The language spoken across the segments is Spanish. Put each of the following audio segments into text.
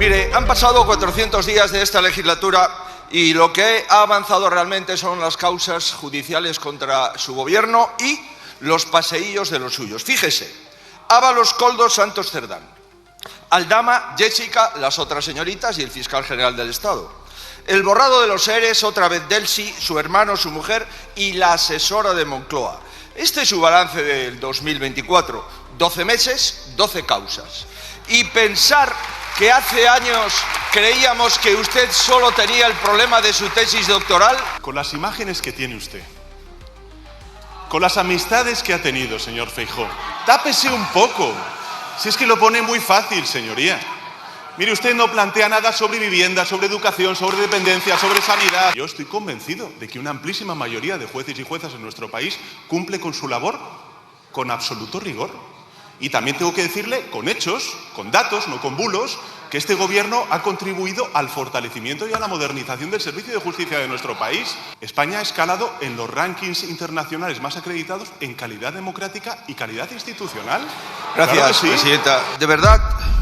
Mire, han pasado 400 días de esta legislatura y lo que ha avanzado realmente son las causas judiciales contra su gobierno y los paseillos de los suyos. Fíjese, Ábalos, Koldo, Santos, Cerdán, Aldama, Jessica, las otras señoritas y el fiscal general del Estado. El borrado de los ERES, otra vez Delcy, su hermano, su mujer y la asesora de Moncloa. Este es su balance del 2024. 12 meses, 12 causas. Y pensar que hace años creíamos que usted solo tenía el problema de su tesis doctoral. Con las imágenes que tiene usted, con las amistades que ha tenido, señor Feijóo, tápese un poco. Si es que lo pone muy fácil, señoría. Mire, usted no plantea nada sobre vivienda, sobre educación, sobre dependencia, sobre sanidad. Yo estoy convencido de que una amplísima mayoría de jueces y juezas en nuestro país cumple con su labor con absoluto rigor. Y también tengo que decirle, con hechos, con datos, no con bulos, que este gobierno ha contribuido al fortalecimiento y a la modernización del servicio de justicia de nuestro país. España ha escalado en los rankings internacionales más acreditados en calidad democrática y calidad institucional. Gracias, claro que sí. Presidenta. ¿De verdad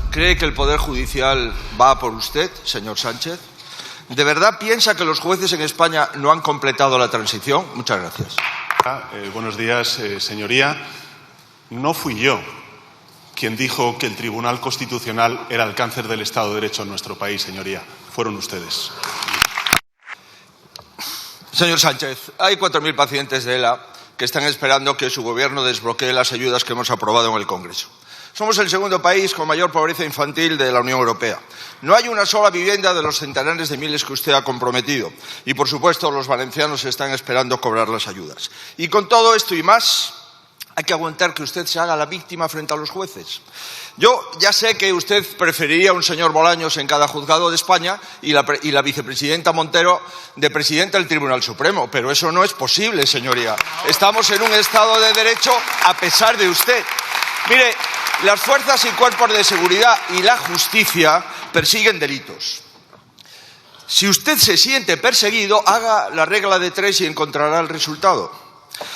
cree que el Poder Judicial va por usted, señor Sánchez? ¿De verdad piensa que los jueces en España no han completado la transición? Muchas gracias. Buenos días, señoría. No fui yo quien dijo que el Tribunal Constitucional era el cáncer del Estado de Derecho en nuestro país, señoría. Fueron ustedes. Señor Sánchez, hay 4.000 pacientes de ELA que están esperando que su gobierno desbloquee las ayudas que hemos aprobado en el Congreso. Somos el segundo país con mayor pobreza infantil de la Unión Europea. No hay una sola vivienda de los centenares de miles que usted ha comprometido. Y, por supuesto, los valencianos están esperando cobrar las ayudas. Y con todo esto y más, hay que aguantar que usted se haga la víctima frente a los jueces. Yo ya sé que usted preferiría a un señor Bolaños en cada juzgado de España y la vicepresidenta Montero de presidenta del Tribunal Supremo, pero eso no es posible, señoría. Estamos en un Estado de Derecho a pesar de usted. Mire, las fuerzas y cuerpos de seguridad y la justicia persiguen delitos. Si usted se siente perseguido, haga la regla de 3 y encontrará el resultado.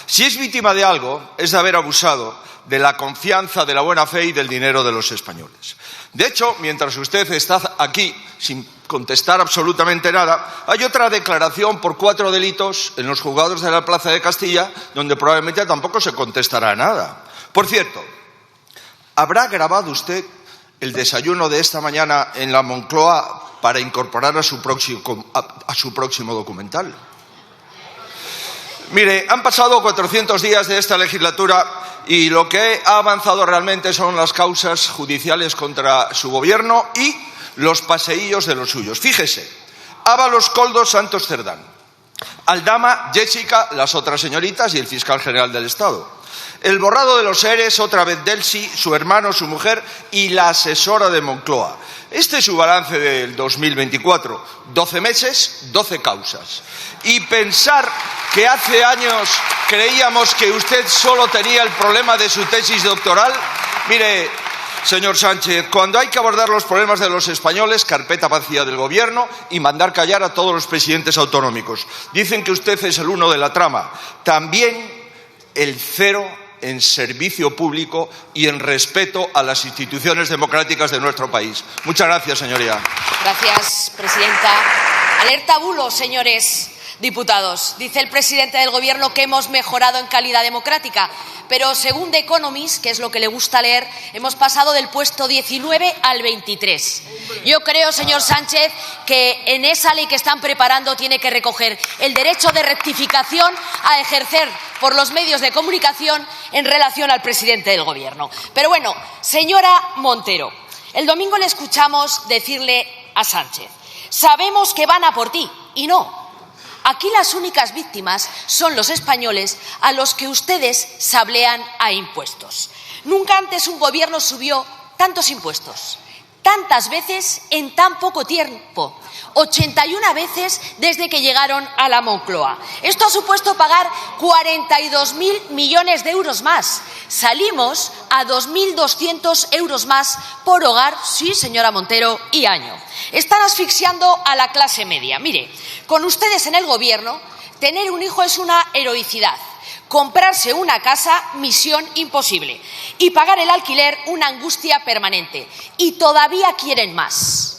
Si es víctima de algo, es de haber abusado de la confianza, de la buena fe y del dinero de los españoles. De hecho, mientras usted está aquí sin contestar absolutamente nada, hay otra declaración por 4 delitos en los juzgados de la Plaza de Castilla, donde probablemente tampoco se contestará nada. Por cierto, ¿habrá grabado usted el desayuno de esta mañana en la Moncloa para incorporar a su próximo documental? Mire, han pasado 400 días de esta legislatura y lo que ha avanzado realmente son las causas judiciales contra su gobierno y los paseillos de los suyos. Fíjese, Ábalos, Koldo, Santos, Cerdán, Aldama, Jessica, las otras señoritas y el fiscal general del Estado. El borrado de los ERES, otra vez Delcy, su hermano, su mujer y la asesora de Moncloa. Este es su balance del 2024. 12 meses, 12 causas. Y pensar que hace años creíamos que usted solo tenía el problema de su tesis doctoral. Mire, señor Sánchez, cuando hay que abordar los problemas de los españoles, carpeta vacía del gobierno y mandar callar a todos los presidentes autonómicos. Dicen que usted es el uno de la trama. También el 0 en servicio público y en respeto a las instituciones democráticas de nuestro país. Muchas gracias, señoría. Gracias, presidenta. Alerta bulos, señores diputados. Dice el presidente del Gobierno que hemos mejorado en calidad democrática, pero según The Economist, que es lo que le gusta leer, hemos pasado del puesto 19 al 23. Yo creo, señor Sánchez, que en esa ley que están preparando tiene que recoger el derecho de rectificación a ejercer por los medios de comunicación en relación al presidente del Gobierno. Pero bueno, señora Montero, el domingo le escuchamos decirle a Sánchez: sabemos que van a por ti, y no. Aquí las únicas víctimas son los españoles a los que ustedes sablean a impuestos. Nunca antes un gobierno subió tantos impuestos, tantas veces en tan poco tiempo. 81 veces desde que llegaron a la Moncloa. Esto ha supuesto pagar 42.000 millones de euros más. Salimos a 2.200 euros más por hogar, sí, señora Montero, y año. Están asfixiando a la clase media. Mire, con ustedes en el gobierno, tener un hijo es una heroicidad. Comprarse una casa, misión imposible. Y pagar el alquiler, una angustia permanente. Y todavía quieren más.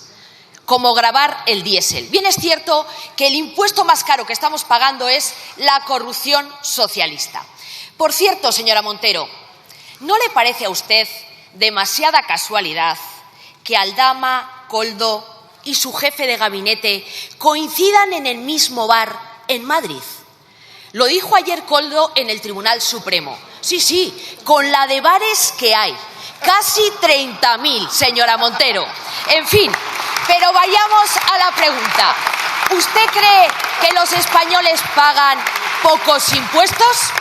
como gravar el diésel. Bien es cierto que el impuesto más caro que estamos pagando es la corrupción socialista. Por cierto, señora Montero, ¿no le parece a usted demasiada casualidad que Aldama, Koldo y su jefe de gabinete coincidan en el mismo bar en Madrid? Lo dijo ayer Koldo en el Tribunal Supremo. Sí, con la de bares que hay. Casi 30.000, señora Montero. En fin, pero vayamos a la pregunta. ¿Usted cree que los españoles pagan pocos impuestos?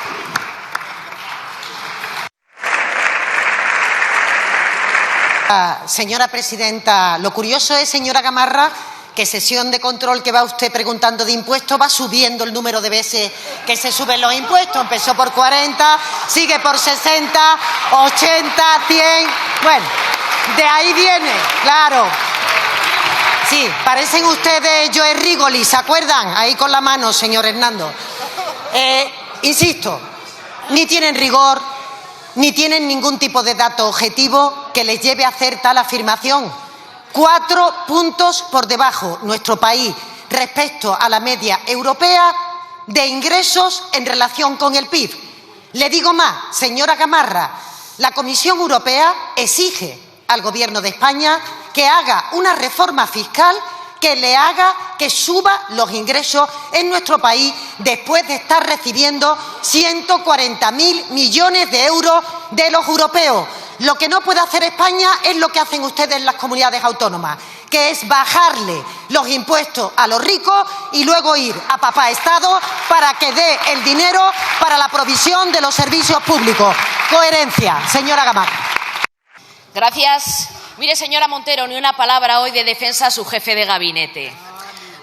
Señora presidenta, lo curioso es, señora Gamarra, que sesión de control que va usted preguntando de impuestos va subiendo el número de veces que se suben los impuestos. Empezó por 40, sigue por 60, 80, 100... Bueno, de ahí viene, claro. Sí, parecen ustedes Joe Rigoli, ¿se acuerdan? Ahí con la mano, señor Hernando. Insisto, ni tienen rigor, ni tienen ningún tipo de dato objetivo que les lleve a hacer tal afirmación. 4 puntos por debajo nuestro país respecto a la media europea de ingresos en relación con el PIB. Le digo más, señora Gamarra, la Comisión Europea exige al Gobierno de España que haga una reforma fiscal que le haga que suba los ingresos en nuestro país después de estar recibiendo 140.000 millones de euros de los europeos. Lo que no puede hacer España es lo que hacen ustedes en las comunidades autónomas, que es bajarle los impuestos a los ricos y luego ir a papá Estado para que dé el dinero para la provisión de los servicios públicos. Coherencia, señora Gamarra. Gracias. Mire, señora Montero, ni una palabra hoy de defensa a su jefe de gabinete.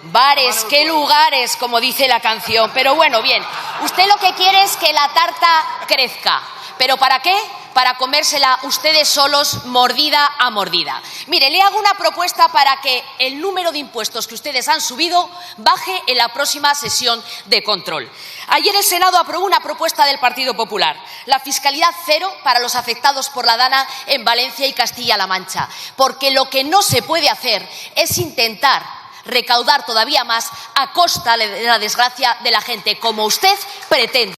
Bares, qué lugares, como dice la canción. Pero bueno, bien, usted lo que quiere es que la tarta crezca. ¿Pero para qué? Para comérsela ustedes solos, mordida a mordida. Mire, le hago una propuesta para que el número de impuestos que ustedes han subido baje en la próxima sesión de control. Ayer el Senado aprobó una propuesta del Partido Popular, la fiscalidad cero para los afectados por la DANA en Valencia y Castilla-La Mancha, porque lo que no se puede hacer es intentar recaudar todavía más a costa de la desgracia de la gente, como usted pretende.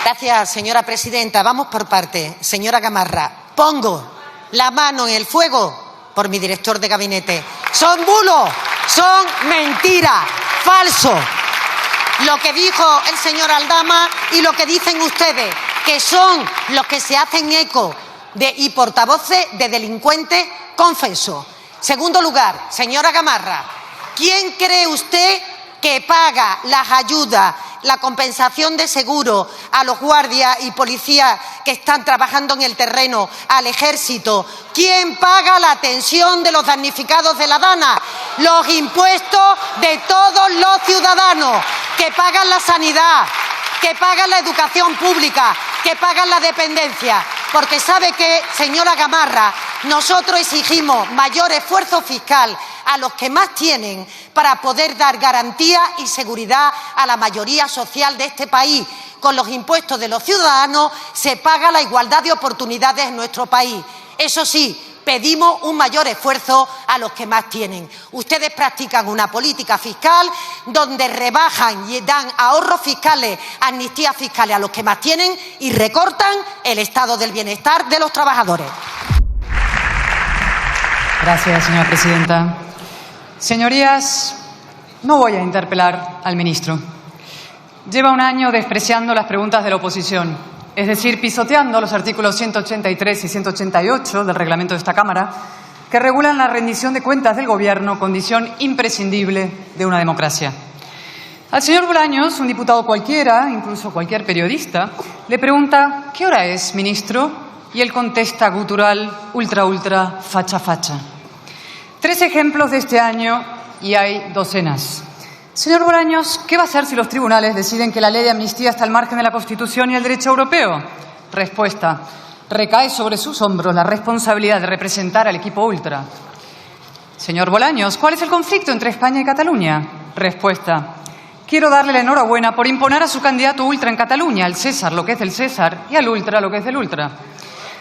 Gracias, señora presidenta. Vamos por parte. Señora Gamarra, pongo la mano en el fuego por mi director de gabinete. Son bulos, son mentiras, falso. Lo que dijo el señor Aldama y lo que dicen ustedes, que son los que se hacen eco y portavoces de delincuentes confesos. Segundo lugar, señora Gamarra, ¿quién cree usted que paga las ayudas, la compensación de seguro a los guardias y policías que están trabajando en el terreno, al ejército? ¿Quién paga la atención de los damnificados de la DANA? Los impuestos de todos los ciudadanos que pagan la sanidad, que pagan la educación pública, que pagan la dependencia. Porque sabe que, señora Gamarra, nosotros exigimos mayor esfuerzo fiscal a los que más tienen para poder dar garantía y seguridad a la mayoría social de este país. Con los impuestos de los ciudadanos se paga la igualdad de oportunidades en nuestro país. Eso sí, pedimos un mayor esfuerzo a los que más tienen. Ustedes practican una política fiscal donde rebajan y dan ahorros fiscales, amnistías fiscales a los que más tienen y recortan el estado del bienestar de los trabajadores. Gracias, señora presidenta. Señorías, no voy a interpelar al ministro. Lleva un año despreciando las preguntas de la oposición, es decir, pisoteando los artículos 183 y 188 del reglamento de esta Cámara, que regulan la rendición de cuentas del Gobierno, condición imprescindible de una democracia. Al señor Bolaños, un diputado cualquiera, incluso cualquier periodista, le pregunta ¿qué hora es, ministro? Y él contesta gutural, ultra, facha. 3 ejemplos de este año y hay docenas. Señor Bolaños, ¿qué va a hacer si los tribunales deciden que la ley de amnistía está al margen de la Constitución y el derecho europeo? Respuesta: recae sobre sus hombros la responsabilidad de representar al equipo ultra. Señor Bolaños, ¿cuál es el conflicto entre España y Cataluña? Respuesta: quiero darle la enhorabuena por imponer a su candidato ultra en Cataluña, al César lo que es del César y al ultra lo que es del ultra.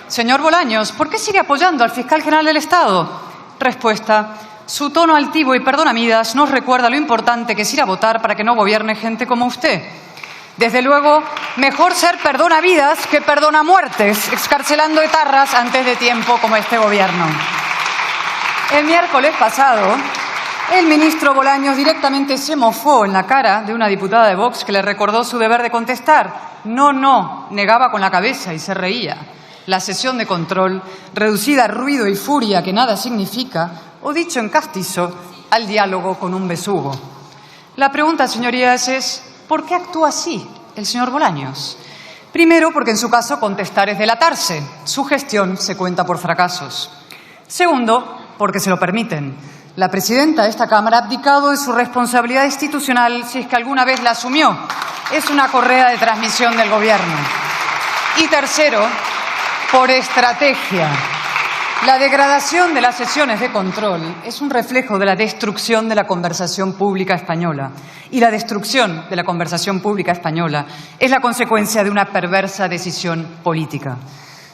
Señor Bolaños, ¿por qué sigue apoyando al fiscal general del Estado? Respuesta: su tono altivo y perdonamidas nos recuerda lo importante que es ir a votar para que no gobierne gente como usted. Desde luego, mejor ser perdonavidas que perdonamuertes, excarcelando etarras antes de tiempo como este gobierno. El miércoles pasado, el ministro Bolaños directamente se mofó en la cara de una diputada de Vox que le recordó su deber de contestar. No, negaba con la cabeza y se reía. La sesión de control, reducida a ruido y furia que nada significa, o dicho en castizo, al diálogo con un besugo. La pregunta, señorías, es ¿por qué actúa así el señor Bolaños? Primero, porque en su caso contestar es delatarse. Su gestión se cuenta por fracasos. Segundo, porque se lo permiten. La presidenta de esta Cámara ha abdicado de su responsabilidad institucional, si es que alguna vez la asumió. Es una correa de transmisión del Gobierno. Y tercero, por estrategia. La degradación de las sesiones de control es un reflejo de la destrucción de la conversación pública española. Y la destrucción de la conversación pública española es la consecuencia de una perversa decisión política.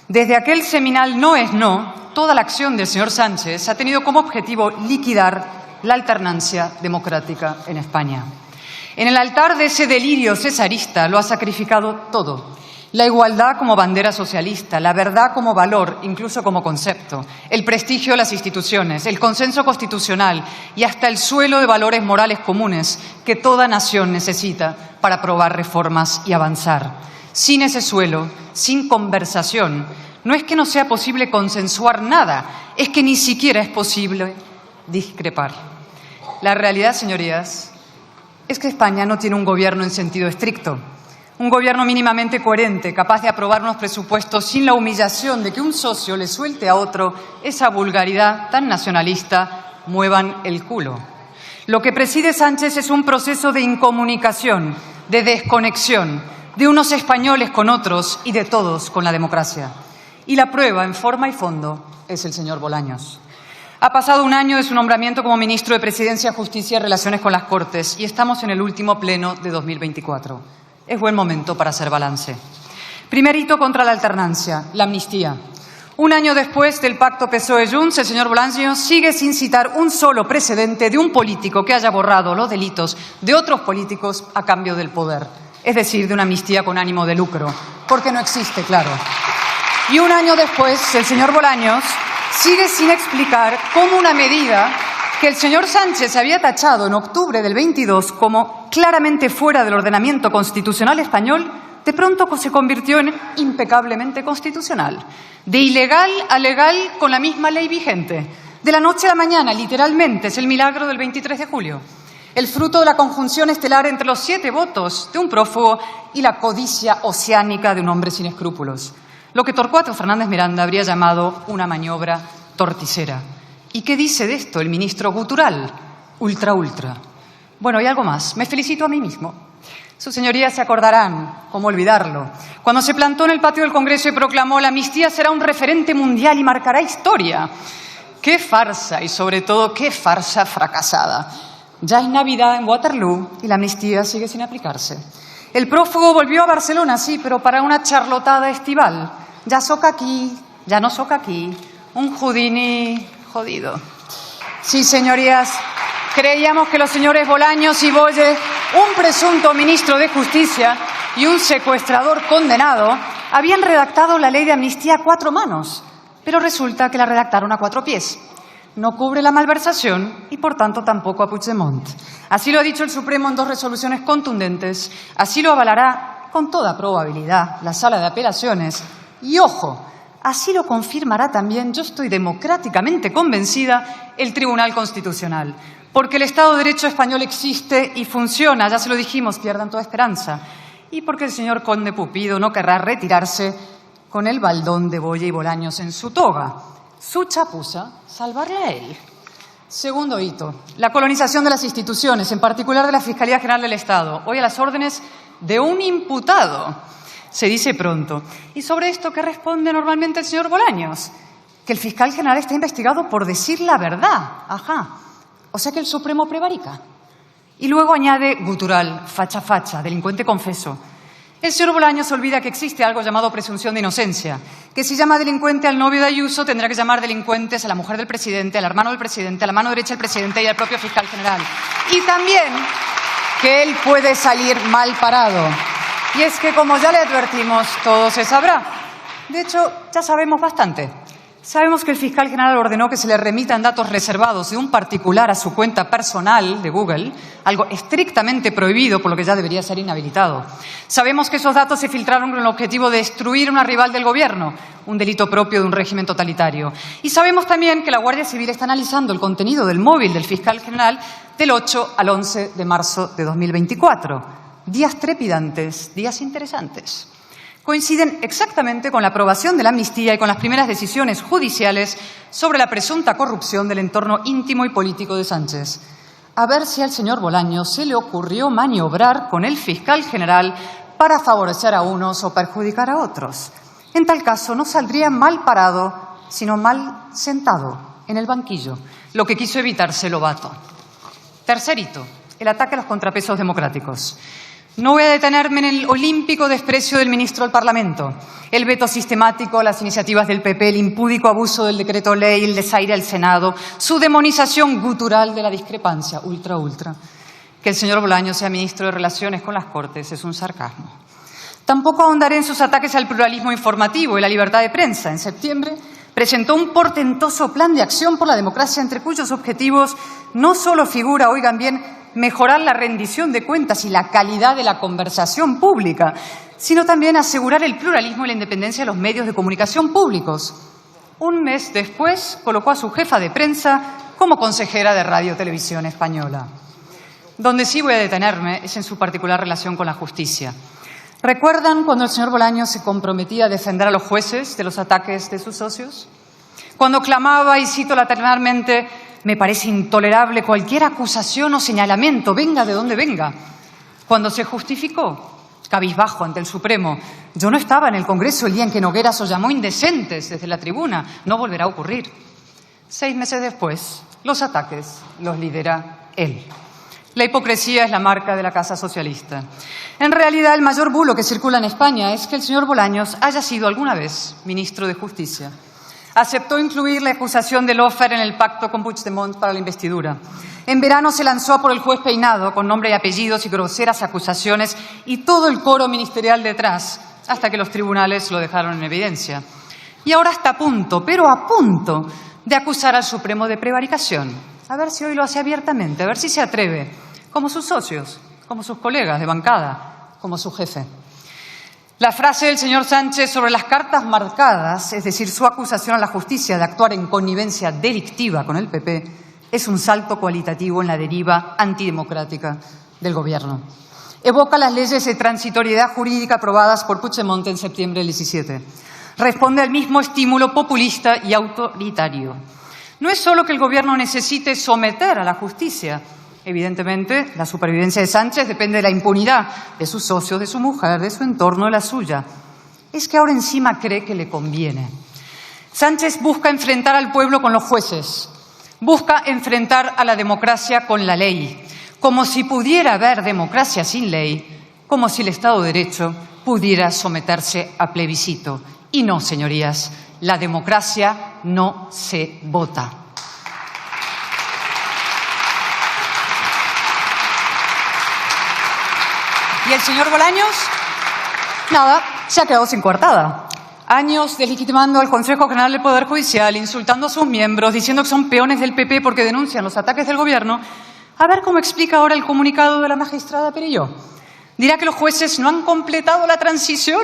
Desde aquel seminal no es no, toda la acción del señor Sánchez ha tenido como objetivo liquidar la alternancia democrática en España. En el altar de ese delirio cesarista lo ha sacrificado todo. La igualdad como bandera socialista, la verdad como valor, incluso como concepto, el prestigio de las instituciones, el consenso constitucional y hasta el suelo de valores morales comunes que toda nación necesita para aprobar reformas y avanzar. Sin ese suelo, sin conversación, no es que no sea posible consensuar nada, es que ni siquiera es posible discrepar. La realidad, señorías, es que España no tiene un gobierno en sentido estricto. Un gobierno mínimamente coherente, capaz de aprobar unos presupuestos sin la humillación de que un socio le suelte a otro esa vulgaridad tan nacionalista, muevan el culo. Lo que preside Sánchez es un proceso de incomunicación, de desconexión, de unos españoles con otros y de todos con la democracia. Y la prueba, en forma y fondo, es el señor Bolaños. Ha pasado un año de su nombramiento como ministro de Presidencia, Justicia y Relaciones con las Cortes y estamos en el último pleno de 2024. Es buen momento para hacer balance. Primer hito contra la alternancia, la amnistía. Un año después del pacto PSOE-Junts, el señor Bolaños sigue sin citar un solo precedente de un político que haya borrado los delitos de otros políticos a cambio del poder. Es decir, de una amnistía con ánimo de lucro, porque no existe, claro. Y un año después, el señor Bolaños sigue sin explicar cómo una medida que el señor Sánchez había tachado en octubre del 22 como claramente fuera del ordenamiento constitucional español, de pronto se convirtió en impecablemente constitucional. De ilegal a legal con la misma ley vigente. De la noche a la mañana, literalmente, es el milagro del 23 de julio. El fruto de la conjunción estelar entre los 7 votos de un prófugo y la codicia oceánica de un hombre sin escrúpulos. Lo que Torcuato Fernández Miranda habría llamado una maniobra torticera. ¿Y qué dice de esto el ministro gutural? Ultra. Bueno, y algo más. Me felicito a mí mismo. Sus señorías se acordarán, cómo olvidarlo, cuando se plantó en el patio del Congreso y proclamó la amnistía será un referente mundial y marcará historia. ¡Qué farsa! Y sobre todo, ¡qué farsa fracasada! Ya es Navidad en Waterloo y la amnistía sigue sin aplicarse. El prófugo volvió a Barcelona, sí, pero para una charlotada estival. Ya soca aquí, ya no soca aquí. Un Houdini jodido. Sí, señorías, creíamos que los señores Bolaños y Boye, un presunto ministro de Justicia y un secuestrador condenado, habían redactado la ley de amnistía a 4 manos, pero resulta que la redactaron a 4 pies. No cubre la malversación y, por tanto, tampoco a Puigdemont. Así lo ha dicho el Supremo en 2 resoluciones contundentes, así lo avalará con toda probabilidad la Sala de Apelaciones y, ojo, así lo confirmará también, yo estoy democráticamente convencida, el Tribunal Constitucional. Porque el Estado de Derecho español existe y funciona, ya se lo dijimos, pierdan toda esperanza. Y porque el señor conde Pupido no querrá retirarse con el baldón de Boye y Bolaños en su toga. Su chapuza, salvarle a él. Segundo hito, la colonización de las instituciones, en particular de la Fiscalía General del Estado, hoy a las órdenes de un imputado. Se dice pronto. ¿Y sobre esto qué responde normalmente el señor Bolaños? Que el fiscal general está investigado por decir la verdad. Ajá. O sea que el Supremo prevarica. Y luego añade gutural, facha, delincuente confeso. El señor Bolaños olvida que existe algo llamado presunción de inocencia, que si llama delincuente al novio de Ayuso, tendrá que llamar delincuentes a la mujer del presidente, al hermano del presidente, a la mano derecha del presidente y al propio fiscal general. Y también que él puede salir mal parado. Y es que, como ya le advertimos, todo se sabrá. De hecho, ya sabemos bastante. Sabemos que el fiscal general ordenó que se le remitan datos reservados de un particular a su cuenta personal de Google, algo estrictamente prohibido, por lo que ya debería ser inhabilitado. Sabemos que esos datos se filtraron con el objetivo de destruir a una rival del gobierno, un delito propio de un régimen totalitario. Y sabemos también que la Guardia Civil está analizando el contenido del móvil del fiscal general del 8 al 11 de marzo de 2024. Días trepidantes, días interesantes. Coinciden exactamente con la aprobación de la amnistía y con las primeras decisiones judiciales sobre la presunta corrupción del entorno íntimo y político de Sánchez. A ver si al señor Bolaños se le ocurrió maniobrar con el fiscal general para favorecer a unos o perjudicar a otros. En tal caso, no saldría mal parado, sino mal sentado en el banquillo, lo que quiso evitarse Lobato. Tercer hito, el ataque a los contrapesos democráticos. No voy a detenerme en el olímpico desprecio del ministro del Parlamento, el veto sistemático a las iniciativas del PP, el impúdico abuso del decreto ley, el desaire al Senado, su demonización gutural de la discrepancia, ultra. Que el señor Bolaños sea ministro de Relaciones con las Cortes es un sarcasmo. Tampoco ahondaré en sus ataques al pluralismo informativo y la libertad de prensa. En septiembre presentó un portentoso plan de acción por la democracia, entre cuyos objetivos no solo figura, oigan bien, mejorar la rendición de cuentas y la calidad de la conversación pública, sino también asegurar el pluralismo y la independencia de los medios de comunicación públicos. Un mes después, colocó a su jefa de prensa como consejera de Radio Televisión Española. Donde sí voy a detenerme es en su particular relación con la justicia. ¿Recuerdan cuando el señor Bolaños se comprometía a defender a los jueces de los ataques de sus socios? Cuando clamaba, y cito lateralmente, me parece intolerable cualquier acusación o señalamiento, venga de donde venga. Cuando se justificó, cabizbajo ante el Supremo, yo no estaba en el Congreso el día en que Nogueras os llamó indecentes desde la tribuna, no volverá a ocurrir. 6 meses después, los ataques los lidera él. La hipocresía es la marca de la Casa Socialista. En realidad, el mayor bulo que circula en España es que el señor Bolaños haya sido alguna vez ministro de Justicia. Aceptó incluir la acusación de Lofer en el pacto con Puigdemont para la investidura. En verano se lanzó por el juez Peinado con nombre y apellidos y groseras acusaciones y todo el coro ministerial detrás, hasta que los tribunales lo dejaron en evidencia. Y ahora está a punto, pero a punto, de acusar al Supremo de prevaricación. A ver si hoy lo hace abiertamente, a ver si se atreve, como sus socios, como sus colegas de bancada, como su jefe. La frase del señor Sánchez sobre las cartas marcadas, es decir, su acusación a la justicia de actuar en connivencia delictiva con el PP, es un salto cualitativo en la deriva antidemocrática del Gobierno. Evoca las leyes de transitoriedad jurídica aprobadas por Puigdemont en septiembre del 17. Responde al mismo estímulo populista y autoritario. No es solo que el Gobierno necesite someter a la justicia. Evidentemente, la supervivencia de Sánchez depende de la impunidad de sus socios, de su mujer, de su entorno, de la suya. Es que ahora encima cree que le conviene. Sánchez busca enfrentar al pueblo con los jueces, busca enfrentar a la democracia con la ley, como si pudiera haber democracia sin ley, como si el Estado de Derecho pudiera someterse a plebiscito. Y no, señorías, la democracia no se vota. ¿Y el señor Bolaños? Nada, se ha quedado sin coartada. Años deslegitimando al Consejo General del Poder Judicial, insultando a sus miembros, diciendo que son peones del PP porque denuncian los ataques del Gobierno. A ver cómo explica ahora el comunicado de la magistrada Perelló. ¿Dirá que los jueces no han completado la transición?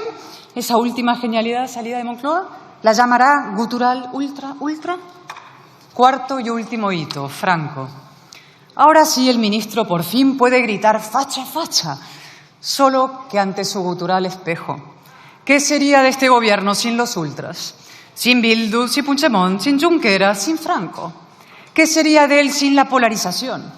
Esa última genialidad salida de Moncloa. ¿La llamará gutural ultra? Cuarto y último hito, Franco. Ahora sí el ministro por fin puede gritar facha, facha. Solo que ante su gutural espejo. ¿Qué sería de este gobierno sin los ultras? Sin Bildu, sin Puigdemont, sin Junqueras, sin Franco. ¿Qué sería de él sin la polarización?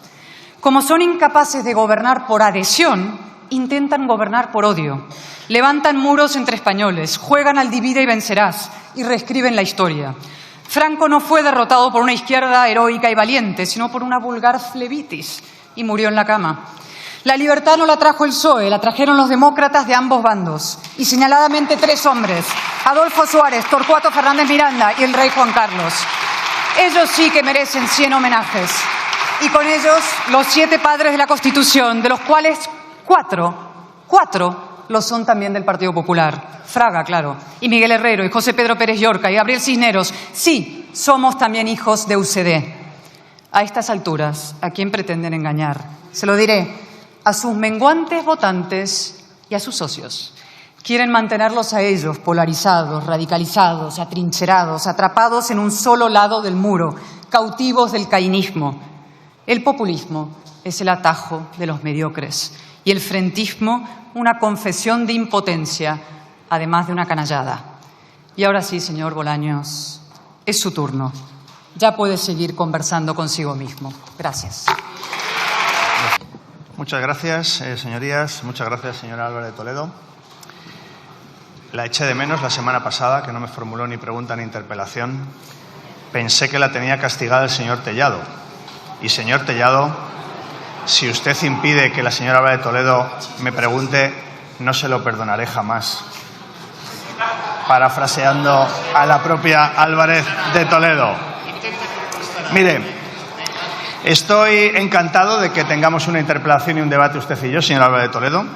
Como son incapaces de gobernar por adhesión, intentan gobernar por odio. Levantan muros entre españoles, juegan al divide y vencerás y reescriben la historia. Franco no fue derrotado por una izquierda heroica y valiente, sino por una vulgar flebitis y murió en la cama. La libertad no la trajo el PSOE, la trajeron los demócratas de ambos bandos. Y señaladamente 3 hombres: Adolfo Suárez, Torcuato Fernández Miranda y el rey Juan Carlos. Ellos sí que merecen 100 homenajes. Y con ellos los 7 padres de la Constitución, de los cuales 4 lo son también del Partido Popular. Fraga, claro, y Miguel Herrero, y José Pedro Pérez Llorca, y Gabriel Cisneros. Sí, somos también hijos de UCD. A estas alturas, ¿a quién pretenden engañar? Se lo diré: a sus menguantes votantes y a sus socios. Quieren mantenerlos a ellos polarizados, radicalizados, atrincherados, atrapados en un solo lado del muro, cautivos del caínismo. El populismo es el atajo de los mediocres y el frentismo una confesión de impotencia, además de una canallada. Y ahora sí, señor Bolaños, es su turno. Ya puede seguir conversando consigo mismo. Gracias. Muchas gracias, señorías. Muchas gracias, señora Álvarez de Toledo. La eché de menos la semana pasada, que no me formuló ni pregunta ni interpelación. Pensé que la tenía castigada el señor Tellado. Y, señor Tellado, si usted impide que la señora Álvarez de Toledo me pregunte, no se lo perdonaré jamás. Parafraseando a la propia Álvarez de Toledo. Mire, estoy encantado de que tengamos una interpelación y un debate usted y yo, señora Álvarez de Toledo.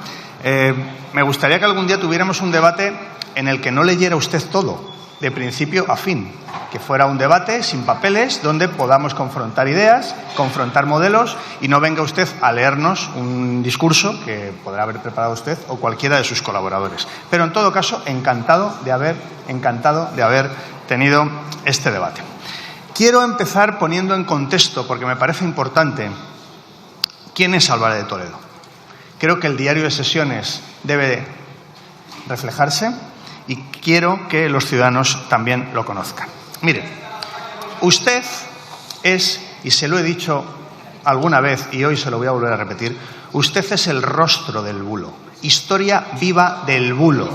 Me gustaría que algún día tuviéramos un debate en el que no leyera usted todo, de principio a fin, que fuera un debate sin papeles, donde podamos confrontar ideas, confrontar modelos, y no venga usted a leernos un discurso que podrá haber preparado usted o cualquiera de sus colaboradores. Pero en todo caso, encantado de haber tenido este debate. Quiero empezar poniendo en contexto, porque me parece importante, quién es Álvarez de Toledo. Creo que el diario de sesiones debe reflejarse y quiero que los ciudadanos también lo conozcan. Mire, usted es, y se lo he dicho alguna vez y hoy se lo voy a volver a repetir, usted es el rostro del bulo, historia viva del bulo.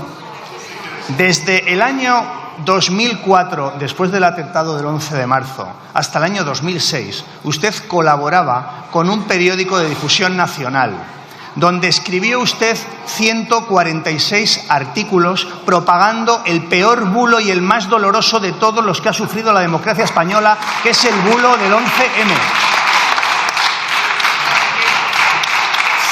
Desde el año 2004, después del atentado del 11 de marzo, hasta el año 2006, usted colaboraba con un periódico de difusión nacional, donde escribió usted 146 artículos propagando el peor bulo y el más doloroso de todos los que ha sufrido la democracia española, que es el bulo del 11M.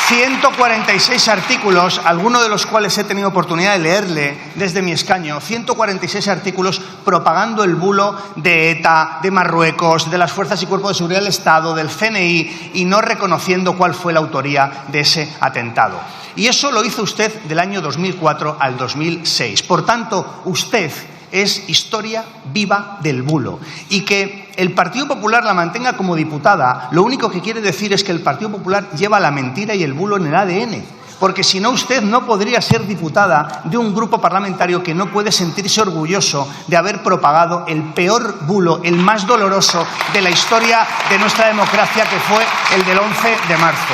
146 artículos, algunos de los cuales he tenido oportunidad de leerle desde mi escaño, 146 artículos propagando el bulo de ETA, de Marruecos, de las fuerzas y cuerpos de seguridad del Estado, del CNI, y no reconociendo cuál fue la autoría de ese atentado. Y eso lo hizo usted del año 2004 al 2006. Por tanto, usted es historia viva del bulo. Y que el Partido Popular la mantenga como diputada, lo único que quiere decir es que el Partido Popular lleva la mentira y el bulo en el ADN. Porque si no, usted no podría ser diputada de un grupo parlamentario que no puede sentirse orgulloso de haber propagado el peor bulo, el más doloroso de la historia de nuestra democracia, que fue el del 11 de marzo.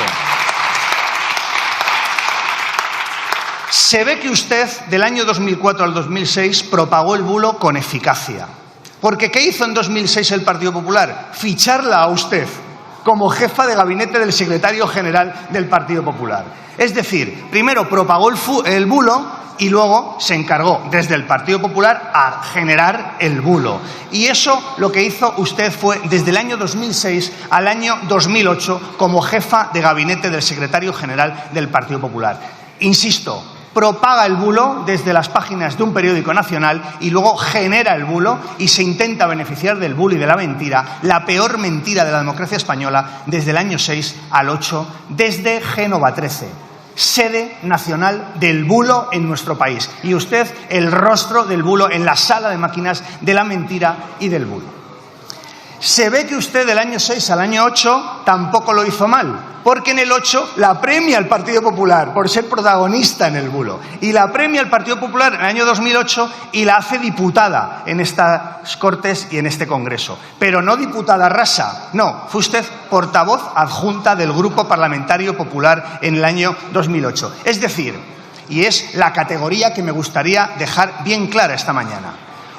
Se ve que usted, del año 2004 al 2006, propagó el bulo con eficacia. Porque ¿qué hizo en 2006 el Partido Popular? Ficharla a usted como jefa de gabinete del secretario general del Partido Popular. Es decir, primero propagó el bulo y luego se encargó desde el Partido Popular a generar el bulo. Y eso lo que hizo usted fue desde el año 2006 al año 2008 como jefa de gabinete del secretario general del Partido Popular. Insisto, propaga el bulo desde las páginas de un periódico nacional y luego genera el bulo y se intenta beneficiar del bulo y de la mentira, la peor mentira de la democracia española desde el año 6 al 8, desde Génova 13, sede nacional del bulo en nuestro país. Y usted, el rostro del bulo en la sala de máquinas de la mentira y del bulo. Se ve que usted del año 6 al año 8 tampoco lo hizo mal, porque en el 8 la premia al Partido Popular por ser protagonista en el bulo. Y la premia al Partido Popular en el año 2008 y la hace diputada en estas Cortes y en este Congreso. Pero no diputada rasa, no, fue usted portavoz adjunta del Grupo Parlamentario Popular en el año 2008. Es decir, y es la categoría que me gustaría dejar bien clara esta mañana,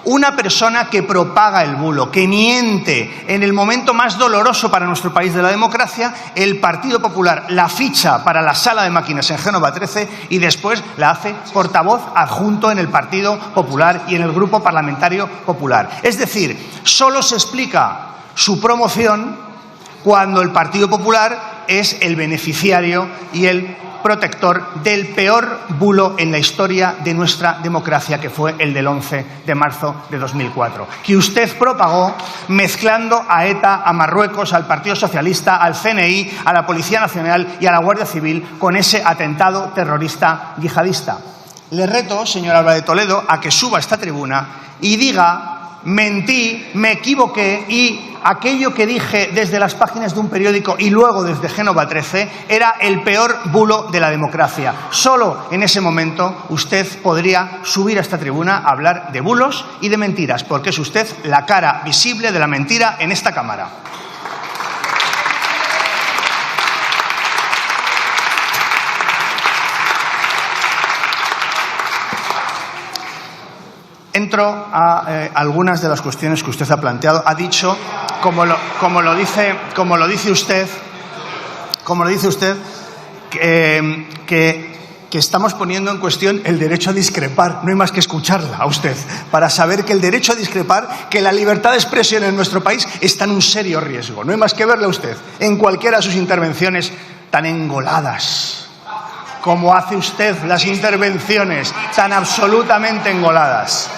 Una persona que propaga el bulo, que miente en el momento más doloroso para nuestro país de la democracia, el Partido Popular la ficha para la sala de máquinas en Génova 13 y después la hace portavoz adjunto en el Partido Popular y en el Grupo Parlamentario Popular. Es decir, solo se explica su promoción cuando el Partido Popular es el beneficiario y el protector del peor bulo en la historia de nuestra democracia, que fue el del 11 de marzo de 2004, que usted propagó mezclando a ETA, a Marruecos, al Partido Socialista, al CNI, a la Policía Nacional y a la Guardia Civil con ese atentado terrorista yihadista. Le reto, señor Álvarez de Toledo, a que suba a esta tribuna y diga: mentí, me equivoqué y aquello que dije desde las páginas de un periódico y luego desde Génova 13 era el peor bulo de la democracia. Solo en ese momento usted podría subir a esta tribuna a hablar de bulos y de mentiras, porque es usted la cara visible de la mentira en esta Cámara. Entro a algunas de las cuestiones que usted ha planteado. Ha dicho, como lo dice usted, que estamos poniendo en cuestión el derecho a discrepar. No hay más que escucharla a usted para saber que el derecho a discrepar, que la libertad de expresión en nuestro país está en un serio riesgo. No hay más que verla a usted en cualquiera de sus intervenciones tan engoladas, como hace usted las intervenciones tan absolutamente engoladas.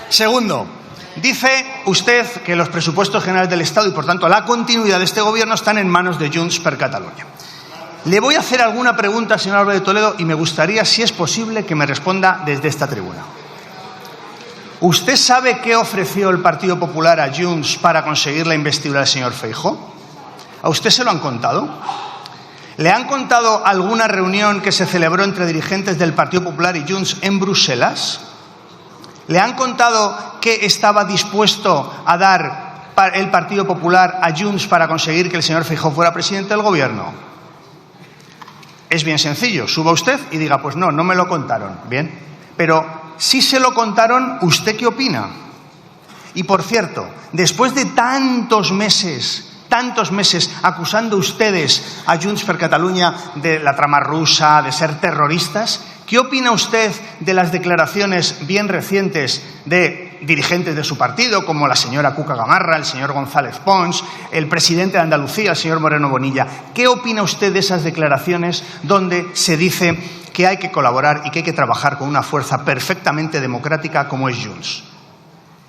Segundo, dice usted que los presupuestos generales del Estado y, por tanto, la continuidad de este Gobierno están en manos de Junts per Catalunya. Le voy a hacer alguna pregunta, señor Álvarez de Toledo, y me gustaría, si es posible, que me responda desde esta tribuna. ¿Usted sabe qué ofreció el Partido Popular a Junts para conseguir la investidura del señor Feijóo? ¿A usted se lo han contado? ¿Le han contado alguna reunión que se celebró entre dirigentes del Partido Popular y Junts en Bruselas? ¿Le han contado qué estaba dispuesto a dar el Partido Popular a Junts para conseguir que el señor Feijóo fuera presidente del Gobierno? Es bien sencillo. Suba usted y diga: pues no, no me lo contaron. Bien. Pero si se lo contaron, ¿usted qué opina? Y, por cierto, después de tantos meses acusando ustedes a Junts per Catalunya de la trama rusa, de ser terroristas, ¿qué opina usted de las declaraciones bien recientes de dirigentes de su partido, como la señora Cuca Gamarra, el señor González Pons, el presidente de Andalucía, el señor Moreno Bonilla? ¿Qué opina usted de esas declaraciones donde se dice que hay que colaborar y que hay que trabajar con una fuerza perfectamente democrática como es Junts?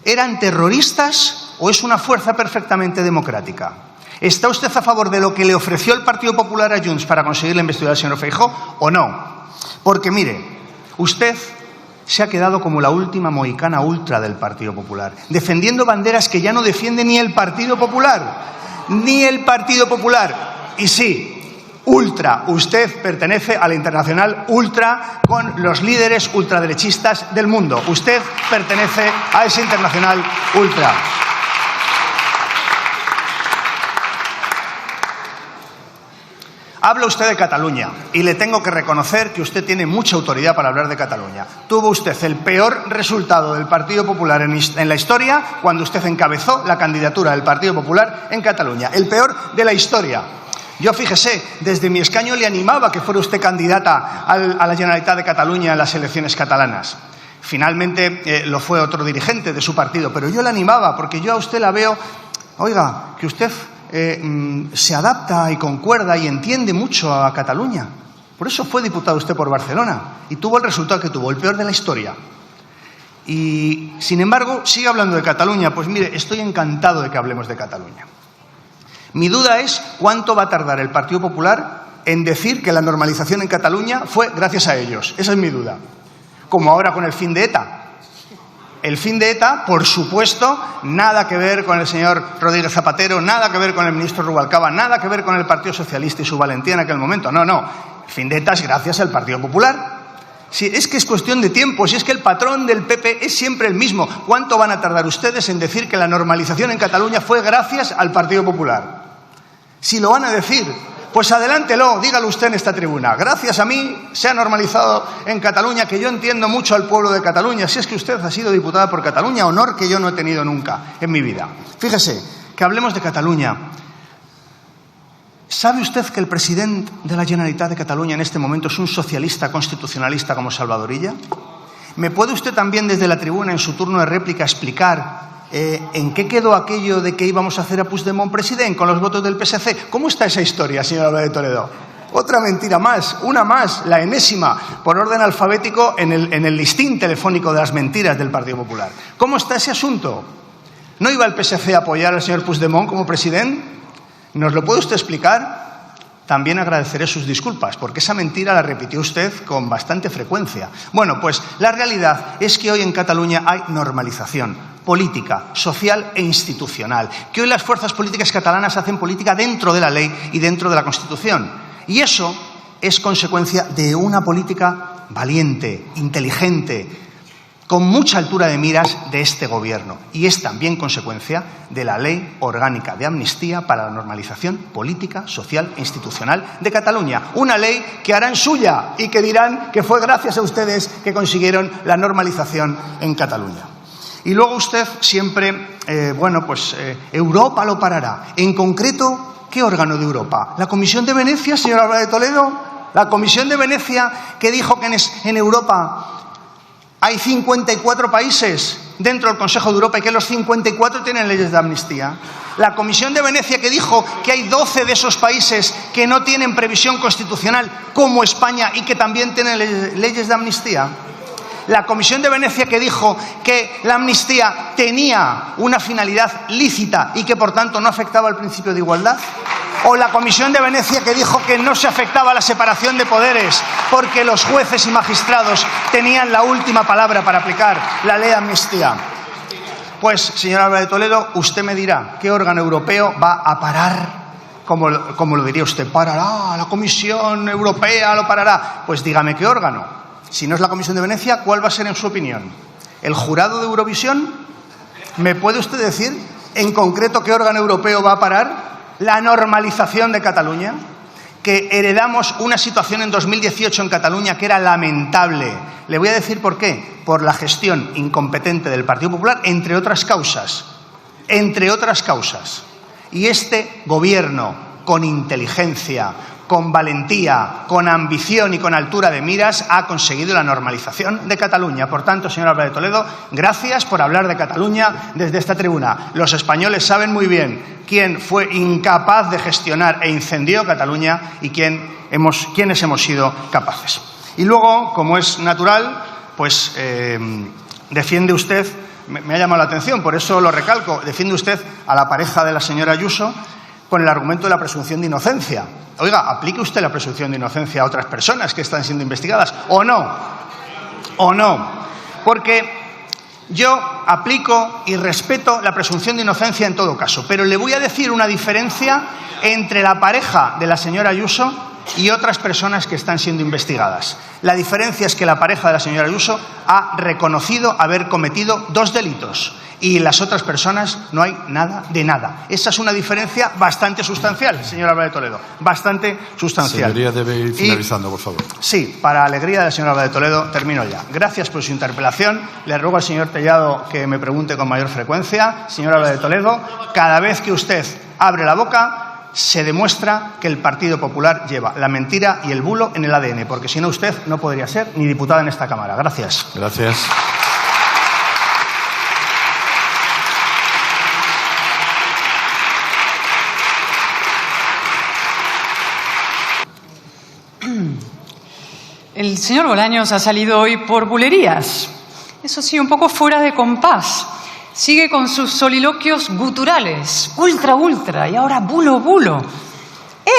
¿Eran terroristas o es una fuerza perfectamente democrática? ¿Está usted a favor de lo que le ofreció el Partido Popular a Junts para conseguir la investidura del señor Feijóo o no? Porque, mire, usted se ha quedado como la última mohicana ultra del Partido Popular, defendiendo banderas que ya no defiende ni el Partido Popular. Ni el Partido Popular. Y sí, ultra. Usted pertenece a la internacional ultra con los líderes ultraderechistas del mundo. Usted pertenece a esa internacional ultra. Habla usted de Cataluña y le tengo que reconocer que usted tiene mucha autoridad para hablar de Cataluña. Tuvo usted el peor resultado del Partido Popular en la historia cuando usted encabezó la candidatura del Partido Popular en Cataluña. El peor de la historia. Yo, fíjese, desde mi escaño le animaba que fuera usted candidata a la Generalitat de Cataluña en las elecciones catalanas. Finalmente lo fue otro dirigente de su partido, pero yo le animaba porque yo a usted la veo, oiga, que usted se adapta y concuerda y entiende mucho a Cataluña. Por eso fue diputado usted por Barcelona y tuvo el resultado que tuvo, el peor de la historia. Y, sin embargo, sigue hablando de Cataluña. Pues mire, estoy encantado de que hablemos de Cataluña. Mi duda es cuánto va a tardar el Partido Popular en decir que la normalización en Cataluña fue gracias a ellos. Esa es mi duda. Como ahora con el fin de ETA. El fin de ETA, por supuesto, nada que ver con el señor Rodríguez Zapatero, nada que ver con el ministro Rubalcaba, nada que ver con el Partido Socialista y su valentía en aquel momento. No, no. El fin de ETA es gracias al Partido Popular. Si es que es cuestión de tiempo, si es que el patrón del PP es siempre el mismo. ¿Cuánto van a tardar ustedes en decir que la normalización en Cataluña fue gracias al Partido Popular? Si lo van a decir, Pues adelántelo, dígalo usted en esta tribuna. Gracias a mí se ha normalizado en Cataluña, que yo entiendo mucho al pueblo de Cataluña. Si es que usted ha sido diputada por Cataluña, honor que yo no he tenido nunca en mi vida. Fíjese, que hablemos de Cataluña. ¿Sabe usted que el presidente de la Generalitat de Cataluña en este momento es un socialista constitucionalista como Salvador Illa? ¿Me puede usted también desde la tribuna, en su turno de réplica, explicar en qué quedó aquello de que íbamos a hacer a Puigdemont presidente con los votos del PSC? ¿Cómo está esa historia, señor Álvarez de Toledo? Otra mentira más, una más, la enésima, por orden alfabético en el listín telefónico de las mentiras del Partido Popular. ¿Cómo está ese asunto? ¿No iba el PSC a apoyar al señor Puigdemont como presidente? ¿Nos lo puede usted explicar? También agradeceré sus disculpas, porque esa mentira la repitió usted con bastante frecuencia. Bueno, pues la realidad es que hoy en Cataluña hay normalización política, social e institucional, que hoy las fuerzas políticas catalanas hacen política dentro de la ley y dentro de la Constitución. Y eso es consecuencia de una política valiente, inteligente, con mucha altura de miras de este Gobierno. Y es también consecuencia de la Ley Orgánica de Amnistía para la Normalización Política, Social e Institucional de Cataluña. Una ley que harán suya y que dirán que fue gracias a ustedes que consiguieron la normalización en Cataluña. Y luego usted siempre, Europa lo parará. En concreto, ¿qué órgano de Europa? ¿La Comisión de Venecia, señor Álvarez de Toledo? La Comisión de Venecia que dijo que en Europa hay 54 países dentro del Consejo de Europa y que los 54 tienen leyes de amnistía. La Comisión de Venecia que dijo que hay 12 de esos países que no tienen previsión constitucional, como España, y que también tienen leyes de amnistía. La Comisión de Venecia que dijo que la amnistía tenía una finalidad lícita y que por tanto no afectaba al principio de igualdad. O la Comisión de Venecia que dijo que no se afectaba a la separación de poderes porque los jueces y magistrados tenían la última palabra para aplicar la ley de amnistía. Pues, señor Álvarez de Toledo, usted me dirá qué órgano europeo va a parar, como lo diría usted, parará, la Comisión Europea lo parará. Pues dígame qué órgano. Si no es la Comisión de Venecia, ¿cuál va a ser en su opinión? ¿El jurado de Eurovisión? ¿Me puede usted decir en concreto qué órgano europeo va a parar la normalización de Cataluña? Que heredamos una situación en 2018 en Cataluña que era lamentable. Le voy a decir por qué. Por la gestión incompetente del Partido Popular, entre otras causas. Entre otras causas. Y este Gobierno, con inteligencia, con valentía, con ambición y con altura de miras, ha conseguido la normalización de Cataluña. Por tanto, señor Álvarez de Toledo, gracias por hablar de Cataluña desde esta tribuna. Los españoles saben muy bien quién fue incapaz de gestionar e incendió Cataluña y quiénes hemos sido capaces. Y luego, como es natural, pues defiende usted, me ha llamado la atención, por eso lo recalco, defiende usted a la pareja de la señora Ayuso con el argumento de la presunción de inocencia. Oiga, aplique usted la presunción de inocencia a otras personas que están siendo investigadas, ¿o no? ¿O no? Porque yo aplico y respeto la presunción de inocencia en todo caso, pero le voy a decir una diferencia entre la pareja de la señora Ayuso y otras personas que están siendo investigadas. La diferencia es que la pareja de la señora Ayuso ha reconocido haber cometido 2 delitos y las otras personas no hay nada de nada. Esa es una diferencia bastante sustancial, señor Álvarez de Toledo, bastante sustancial. Señoría, debe ir finalizando, por favor. Sí, para alegría del señor Álvarez de Toledo, termino ya. Gracias por su interpelación. Le ruego al señor Tellado que me pregunte con mayor frecuencia. Señor Álvarez de Toledo, cada vez que usted abre la boca, se demuestra que el Partido Popular lleva la mentira y el bulo en el ADN, porque si no usted no podría ser ni diputada en esta Cámara. Gracias. Gracias. El señor Bolaños ha salido hoy por bulerías. Eso sí, un poco fuera de compás. Sigue con sus soliloquios guturales, ultra, y ahora bulo.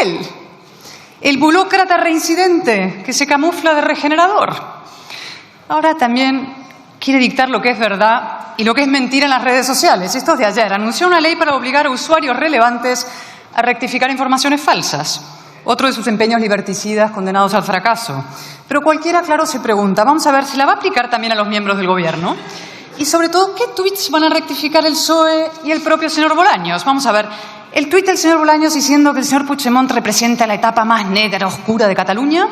Él, el bulócrata reincidente que se camufla de regenerador. Ahora también quiere dictar lo que es verdad y lo que es mentira en las redes sociales. Esto es de ayer. Anunció una ley para obligar a usuarios relevantes a rectificar informaciones falsas. Otro de sus empeños liberticidas condenados al fracaso. Pero cualquiera, claro, se pregunta, vamos a ver, ¿se la va a aplicar también a los miembros del Gobierno? Y sobre todo, ¿qué tuits van a rectificar el PSOE y el propio señor Bolaños? Vamos a ver, El tuit del señor Bolaños diciendo que el señor Puigdemont representa la etapa más negra, oscura de Cataluña.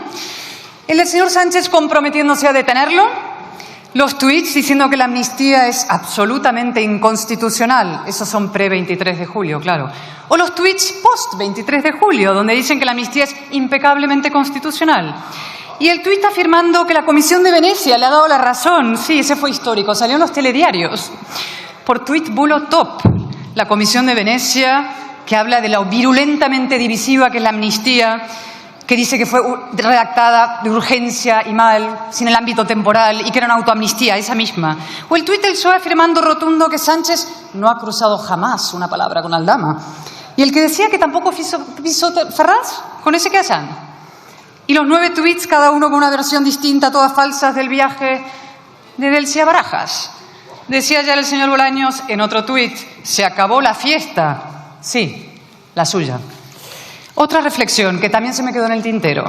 El del señor Sánchez comprometiéndose a detenerlo. Los tuits diciendo que la amnistía es absolutamente inconstitucional. Esos son pre-23 de julio, claro. O los tuits post-23 de julio, donde dicen que la amnistía es impecablemente constitucional. Y el tuit afirmando que la Comisión de Venecia le ha dado la razón. Sí, ese fue histórico, salió en los telediarios. Por tuit bulo top. La Comisión de Venecia, que habla de lo virulentamente divisiva que es la amnistía, que dice que fue redactada de urgencia y mal, sin el ámbito temporal, y que era una autoamnistía, esa misma. O el tuit del PSOE afirmando rotundo que Sánchez no ha cruzado jamás una palabra con Aldama. Y el que decía que tampoco pisó Ferraz, con ese que hacen. Y los 9 tuits, cada uno con una versión distinta, todas falsas, del viaje de Delcy a Barajas. Decía ya el señor Bolaños en otro tuit, se acabó la fiesta. Sí, la suya. Otra reflexión que también se me quedó en el tintero.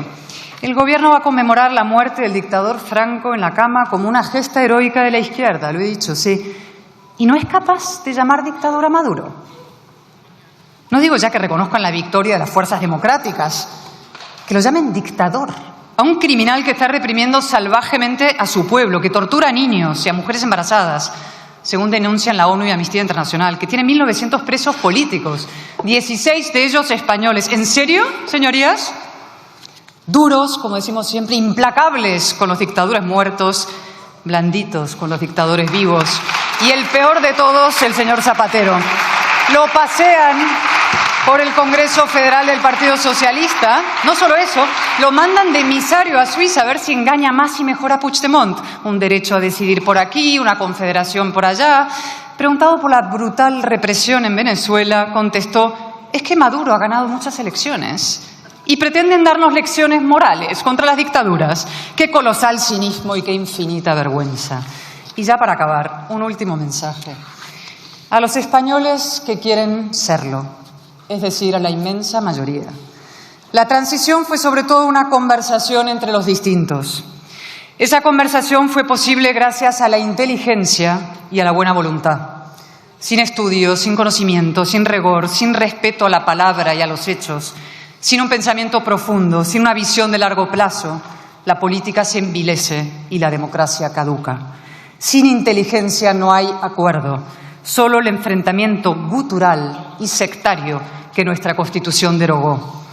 El gobierno va a conmemorar la muerte del dictador Franco en la cama como una gesta heroica de la izquierda, lo he dicho, sí. ¿Y no es capaz de llamar dictador a Maduro? No digo ya que reconozcan la victoria de las fuerzas democráticas, que lo llamen dictador a un criminal que está reprimiendo salvajemente a su pueblo, que tortura a niños y a mujeres embarazadas, según denuncian la ONU y Amnistía Internacional, que tiene 1.900 presos políticos, 16 de ellos españoles. ¿En serio, señorías? Duros, como decimos siempre, implacables con los dictadores muertos, blanditos con los dictadores vivos. Y el peor de todos, el señor Zapatero. Lo pasean por el Congreso Federal del Partido Socialista. No solo eso, lo mandan de emisario a Suiza a ver si engaña más y mejor a Puigdemont. Un derecho a decidir por aquí, una confederación por allá. Preguntado por la brutal represión en Venezuela, contestó: es que Maduro ha ganado muchas elecciones y pretenden darnos lecciones morales contra las dictaduras. Qué colosal cinismo y qué infinita vergüenza. Y ya para acabar, un último mensaje. A los españoles que quieren serlo, es decir, a la inmensa mayoría. La transición fue sobre todo una conversación entre los distintos. Esa conversación fue posible gracias a la inteligencia y a la buena voluntad. Sin estudios, sin conocimiento, sin rigor, sin respeto a la palabra y a los hechos, sin un pensamiento profundo, sin una visión de largo plazo, la política se envilece y la democracia caduca. Sin inteligencia no hay acuerdo, solo el enfrentamiento gutural y sectario que nuestra Constitución derogó.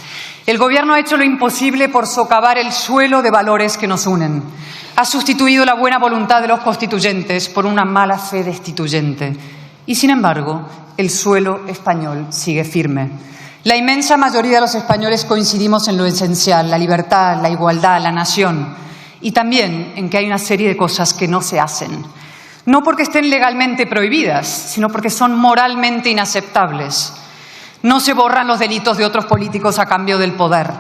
El Gobierno ha hecho lo imposible por socavar el suelo de valores que nos unen. Ha sustituido la buena voluntad de los constituyentes por una mala fe destituyente. Y, sin embargo, el suelo español sigue firme. La inmensa mayoría de los españoles coincidimos en lo esencial: la libertad, la igualdad, la nación. Y también en que hay una serie de cosas que no se hacen. No porque estén legalmente prohibidas, sino porque son moralmente inaceptables. No se borran los delitos de otros políticos a cambio del poder.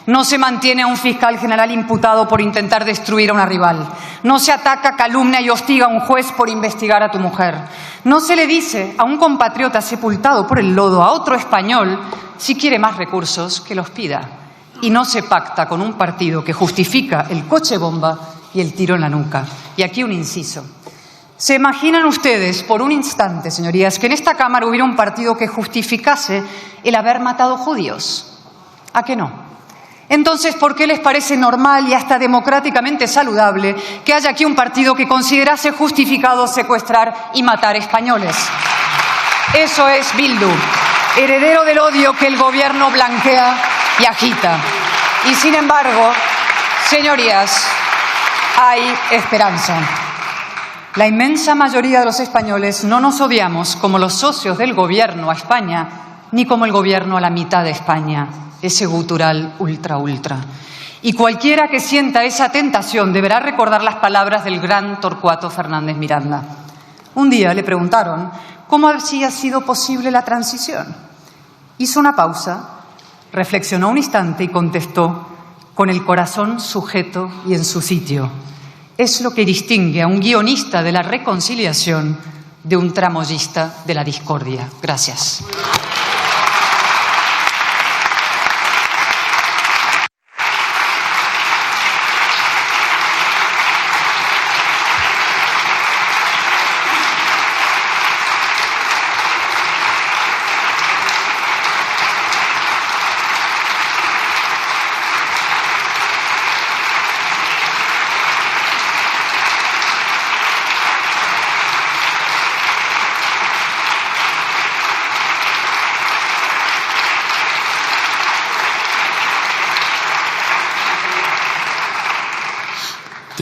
No se mantiene a un fiscal general imputado por intentar destruir a una rival. No se ataca, calumnia y hostiga a un juez por investigar a tu mujer. No se le dice a un compatriota sepultado por el lodo, a otro español, si quiere más recursos, que los pida. Y no se pacta con un partido que justifica el coche bomba y el tiro en la nuca. Y aquí un inciso. ¿Se imaginan ustedes por un instante, señorías, que en esta Cámara hubiera un partido que justificase el haber matado judíos? ¿A qué no? Entonces, ¿por qué les parece normal y hasta democráticamente saludable que haya aquí un partido que considerase justificado secuestrar y matar españoles? Eso es Bildu, heredero del odio que el Gobierno blanquea y agita. Y sin embargo, señorías, hay esperanza. La inmensa mayoría de los españoles no nos odiamos como los socios del Gobierno a España, ni como el Gobierno a la mitad de España, ese gutural ultra. Y cualquiera que sienta esa tentación deberá recordar las palabras del gran Torcuato Fernández Miranda. Un día le preguntaron cómo había sido posible la transición. Hizo una pausa, reflexionó un instante y contestó: con el corazón sujeto y en su sitio. Es lo que distingue a un guionista de la reconciliación de un tramoyista de la discordia. Gracias.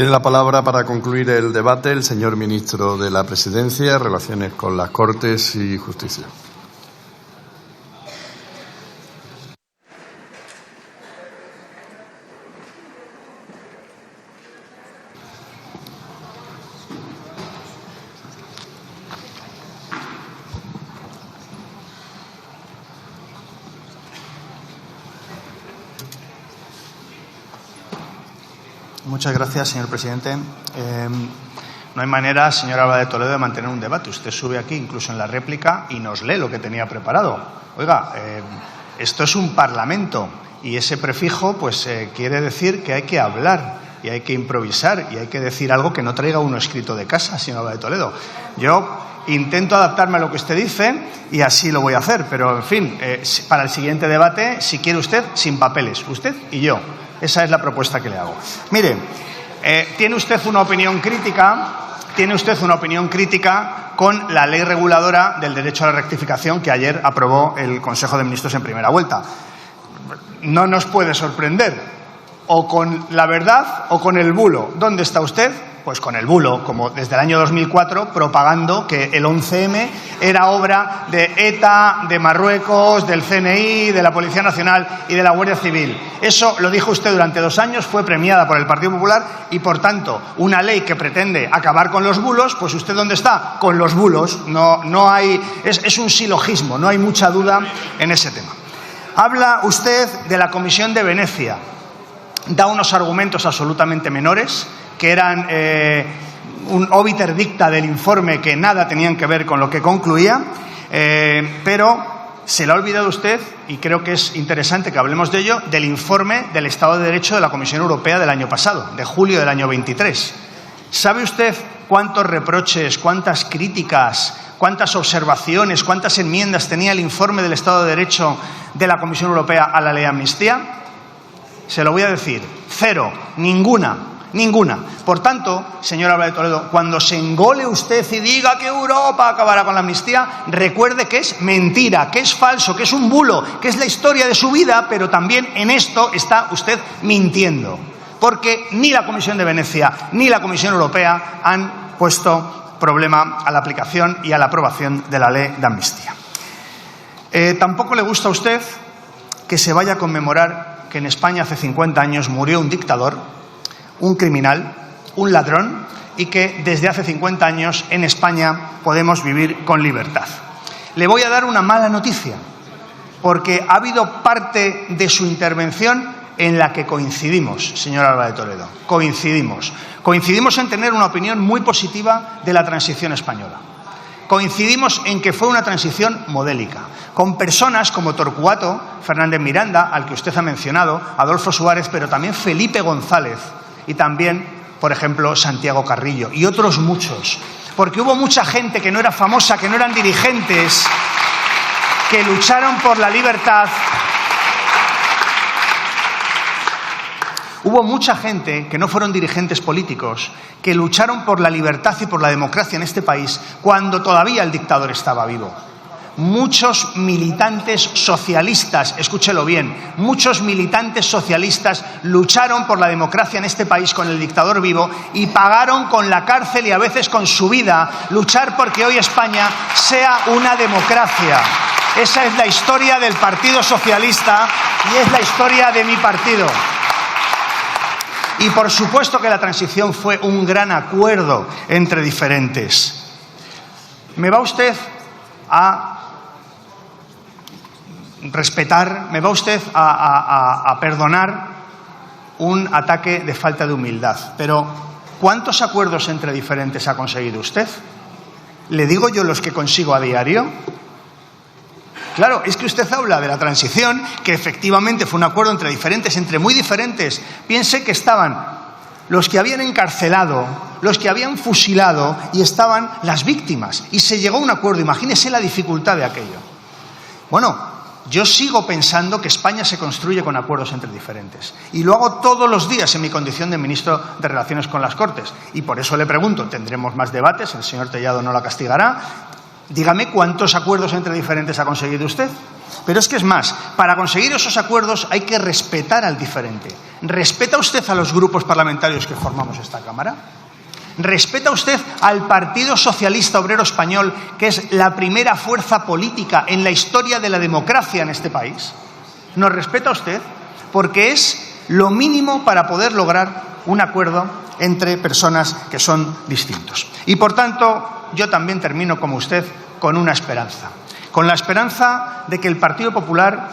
Tiene la palabra para concluir el debate el señor ministro de la Presidencia, Relaciones con las Cortes y Justicia. Muchas gracias, señor presidente. No hay manera, señor Alba de Toledo, de mantener un debate. Usted sube aquí, incluso en la réplica, y nos lee lo que tenía preparado. Oiga, esto es un parlamento y ese prefijo pues quiere decir que hay que hablar y hay que improvisar y hay que decir algo que no traiga uno escrito de casa, señor Alba de Toledo. Yo intento adaptarme a lo que usted dice y así lo voy a hacer, pero, en fin, para el siguiente debate, si quiere usted, sin papeles, usted y yo. Esa es la propuesta que le hago. Mire, tiene usted una opinión crítica con la ley reguladora del derecho a la rectificación que ayer aprobó el Consejo de Ministros en primera vuelta. No nos puede sorprender, o con la verdad o con el bulo. ¿Dónde está usted? Pues con el bulo, como desde el año 2004, propagando que el 11M era obra de ETA, de Marruecos, del CNI, de la Policía Nacional y de la Guardia Civil. Eso lo dijo usted durante 2 años, fue premiada por el Partido Popular y, por tanto, una ley que pretende acabar con los bulos, pues ¿usted dónde está? Con los bulos. No hay, es un silogismo, no hay mucha duda en ese tema. Habla usted de la Comisión de Venecia. Da unos argumentos absolutamente menores, que eran un obiter dicta del informe que nada tenían que ver con lo que concluía, pero se le ha olvidado usted, y creo que es interesante que hablemos de ello, del informe del Estado de Derecho de la Comisión Europea del año pasado, de julio del año 23. ¿Sabe usted cuántos reproches, cuántas críticas, cuántas observaciones, cuántas enmiendas tenía el informe del Estado de Derecho de la Comisión Europea a la ley de amnistía? Se lo voy a decir, 0, ninguna. Por tanto, señor Alba de Toledo, cuando se engole usted y diga que Europa acabará con la amnistía, recuerde que es mentira, que es falso, que es un bulo, que es la historia de su vida, pero también en esto está usted mintiendo. Porque ni la Comisión de Venecia ni la Comisión Europea han puesto problema a la aplicación y a la aprobación de la ley de amnistía. Tampoco le gusta a usted que se vaya a conmemorar que en España hace 50 años murió un dictador, un criminal, un ladrón, y que desde hace 50 años en España podemos vivir con libertad. Le voy a dar una mala noticia, porque ha habido parte de su intervención en la que coincidimos, señor Alba de Toledo. Coincidimos en tener una opinión muy positiva de la transición española. Coincidimos en que fue una transición modélica, con personas como Torcuato Fernández Miranda, al que usted ha mencionado, Adolfo Suárez, pero también Felipe González y también, por ejemplo, Santiago Carrillo y otros muchos. Porque hubo mucha gente que no era famosa, que no eran dirigentes, que lucharon por la libertad. Hubo mucha gente que no fueron dirigentes políticos, que lucharon por la libertad y por la democracia en este país cuando todavía el dictador estaba vivo. Muchos militantes socialistas, escúchelo bien, muchos militantes socialistas lucharon por la democracia en este país con el dictador vivo y pagaron con la cárcel y a veces con su vida luchar porque hoy España sea una democracia. Esa es la historia del Partido Socialista y es la historia de mi partido. Y por supuesto que la transición fue un gran acuerdo entre diferentes. ¿Me va usted a respetar, me va usted a perdonar un ataque de falta de humildad? Pero ¿cuántos acuerdos entre diferentes ha conseguido usted? ¿Le digo yo los que consigo a diario? Claro, es que usted habla de la transición, que efectivamente fue un acuerdo entre diferentes, entre muy diferentes. Piense que estaban los que habían encarcelado, los que habían fusilado y estaban las víctimas. Y se llegó a un acuerdo. Imagínese la dificultad de aquello. Bueno, yo sigo pensando que España se construye con acuerdos entre diferentes. Y lo hago todos los días en mi condición de ministro de Relaciones con las Cortes. Y por eso le pregunto, tendremos más debates, el señor Tellado no la castigará. Dígame cuántos acuerdos entre diferentes ha conseguido usted. Pero es que es más, para conseguir esos acuerdos hay que respetar al diferente. ¿Respeta usted a los grupos parlamentarios que formamos esta Cámara? ¿Respeta usted al Partido Socialista Obrero Español, que es la primera fuerza política en la historia de la democracia en este país? ¿Nos respeta usted? Porque es lo mínimo para poder lograr un acuerdo entre personas que son distintos. Y por tanto, yo también termino como usted con una esperanza. Con la esperanza de que el Partido Popular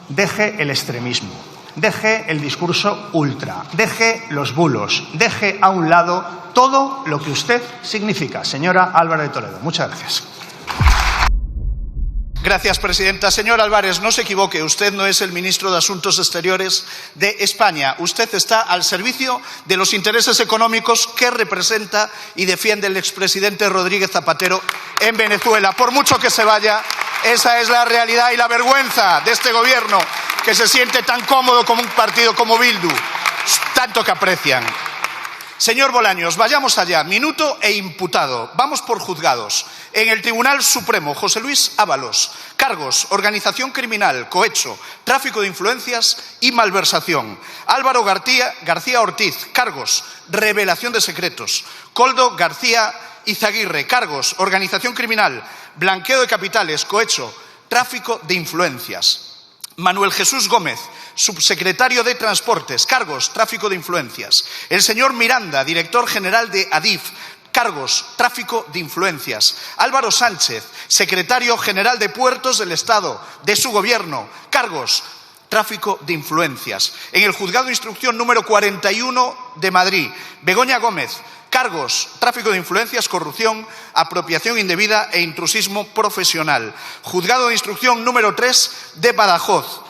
deje el extremismo, deje el discurso ultra, deje los bulos, deje a un lado todo lo que usted significa. Señora Álvarez de Toledo, muchas gracias. Gracias, presidenta. Señor Álvarez, no se equivoque, usted no es el ministro de Asuntos Exteriores de España. Usted está al servicio de los intereses económicos que representa y defiende el expresidente Rodríguez Zapatero en Venezuela. Por mucho que se vaya, esa es la realidad y la vergüenza de este gobierno, que se siente tan cómodo como un partido como Bildu, tanto que aprecian. Señor Bolaños, vayamos allá. Minuto e imputado. Vamos por juzgados. En el Tribunal Supremo, José Luis Ábalos. Cargos: organización criminal, cohecho, tráfico de influencias y malversación. Álvaro García Ortiz. Cargos: revelación de secretos. Koldo García Izaguirre. Cargos: organización criminal, blanqueo de capitales, cohecho, tráfico de influencias. Manuel Jesús Gómez, subsecretario de Transportes. Cargos: tráfico de influencias. El señor Miranda, director general de Adif. Cargos: tráfico de influencias. Álvaro Sánchez, secretario general de Puertos del Estado, de su gobierno. Cargos: tráfico de influencias. En el juzgado de instrucción número 41 de Madrid, Begoña Gómez. Cargos: tráfico de influencias, corrupción, apropiación indebida e intrusismo profesional. Juzgado de instrucción número 3 de Badajoz,